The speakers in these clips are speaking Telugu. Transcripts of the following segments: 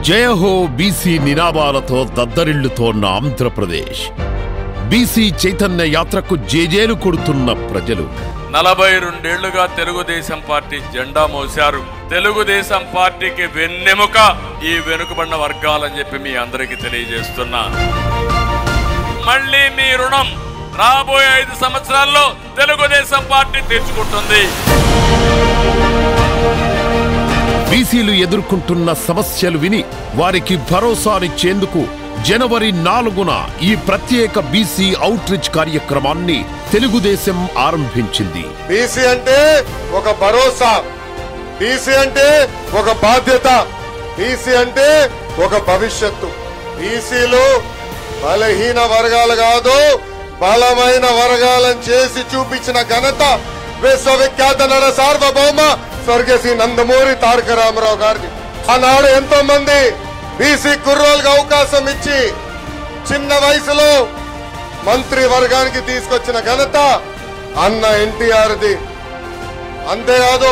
జయహో బీసీ నినాదాలతో దద్దరిల్లుతోన్న ఆంధ్రప్రదేశ్. బీసీ చైతన్య యాత్రకు జేజేలు కొడుతున్న ప్రజలు. 42 ఏళ్లుగా తెలుగుదేశం పార్టీ జెండా మోశారు. తెలుగుదేశం పార్టీకి వెన్నెముక ఈ వెనుకబడిన వర్గాలని చెప్పి మీ అందరికీ తెలియజేస్తున్నా. మళ్ళీ మీ రుణం రాబోయే 5 సంవత్సరాల్లో తెలుగుదేశం పార్టీ తీర్చుకుంటుంది. బీసీలు ఎదుర్కొంటున్న సమస్యలు విని వారికి భరోసానిచ్చేందుకు జనవరి 4న ఈ ప్రత్యేక బీసీ అవుట్ రీచ్ కార్యక్రమాన్ని తెలుగుదేశం ఆరంభించింది. బీసీ అంటే ఒక భరోసా, బీసీ అంటే ఒక బాధ్యత, బీసీ అంటే ఒక భవిష్యత్తు. బీసీలు బలహీన వర్గాలు కాదు, బలమైన వర్గాలను చేసి చూపించిన ఘనత విశ్వవిఖ్యాత నట సార్వభౌమ స్వర్గశ్రీ నందమూరి తారక రామారావు గారిని. ఆనాడు ఎంతో మంది బీసీ కుర్రోళ్ళకి అవకాశం ఇచ్చి చిన్న వయసులో మంత్రి వర్గానికి తీసుకొచ్చిన ఘనత అన్న ఎన్టీఆర్ది. అంతేకాదు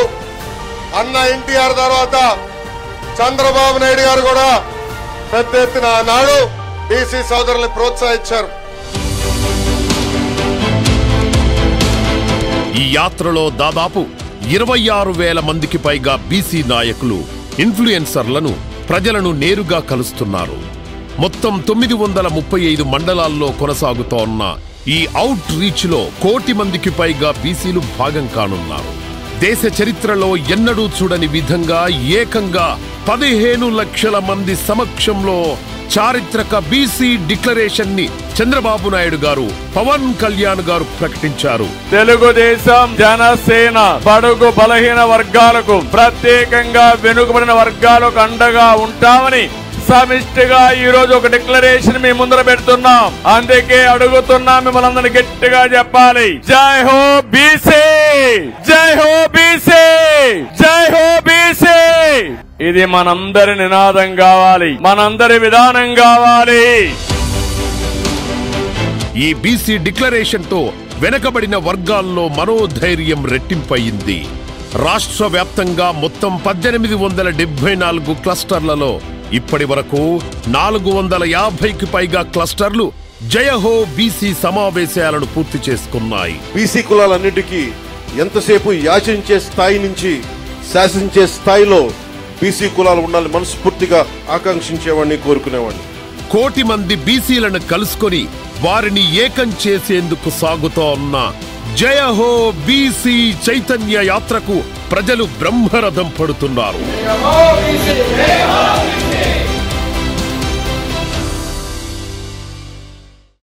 అన్న ఎన్టీఆర్ తర్వాత చంద్రబాబు నాయుడు గారు కూడా పెద్ద ఎత్తున ఆనాడు బీసీ సోదరుల్ని ప్రోత్సహించారు. ఈ యాత్రలో దాదాపు 26,000 మందికి పైగా బీసీ నాయకులు, ఇన్ఫ్లుయెన్సర్లను, ప్రజలను నేరుగా కలుస్తున్నారు. మొత్తం 935 మండలాల్లో కొనసాగుతోన్న ఈ అవుట్ రీచ్ లో 1 కోటి మందికి పైగా బీసీలు భాగం కానున్నారు. దేశ చరిత్రలో ఎన్నడూ చూడని విధంగా ఏకంగా 15 లక్షల మంది సమక్షంలో చారిత్రక బీసీ డిక్లరేషన్ ని చంద్రబాబు నాయుడు గారు, పవన్ కళ్యాణ్ గారు ప్రకటించారు. తెలుగుదేశం జనసేన బడుగు బలహీన వర్గాలకు, ప్రత్యేకంగా వెనుకబడిన వర్గాలకు అండగా ఉంటామని సమిష్టిగా ఈ రోజు ఒక డిక్లరేషన్ మీ ముందర పెడుతున్నాం. అందుకే అడుగుతున్నా, మిమ్మల్ని అందరినీ గట్టిగా చెప్పాలి, జై హో బీసీ, జై హో బీసీ, జై హో బీసీ. ఇది మనందరి నినాదం కావాలి, మనందరి విధానం కావాలి. ఈ బీసీ డిక్లరేషన్ తో వెనకబడిన వర్గాల్లో మనోధైర్యం రెట్టింపయింది. రాష్ట్ర వ్యాప్తంగా మొత్తం 1874 క్లస్టర్లలో ఇప్పటి వరకు 450కి పైగా క్లస్టర్లు జయహో బీసీ సమావేశాలను పూర్తి చేసుకున్నాయి. బీసీ కులాలన్నిటికీ ఎంతసేపు యాచించే స్థాయి నుంచి శాసించే స్థాయిలో బీసీ కులాలు ఉండాలని మనస్ఫూర్తిగా ఆకాంక్షించేవాడిని, కోరుకునేవాడిని. 1 కోటి మంది బీసీలను కలుసుకొని వారిని ఏకం చేసేందుకు సాగుతోన్న జయహో బీసీ చైతన్య యాత్రకు ప్రజలు బ్రహ్మరథం పడుతున్నారు.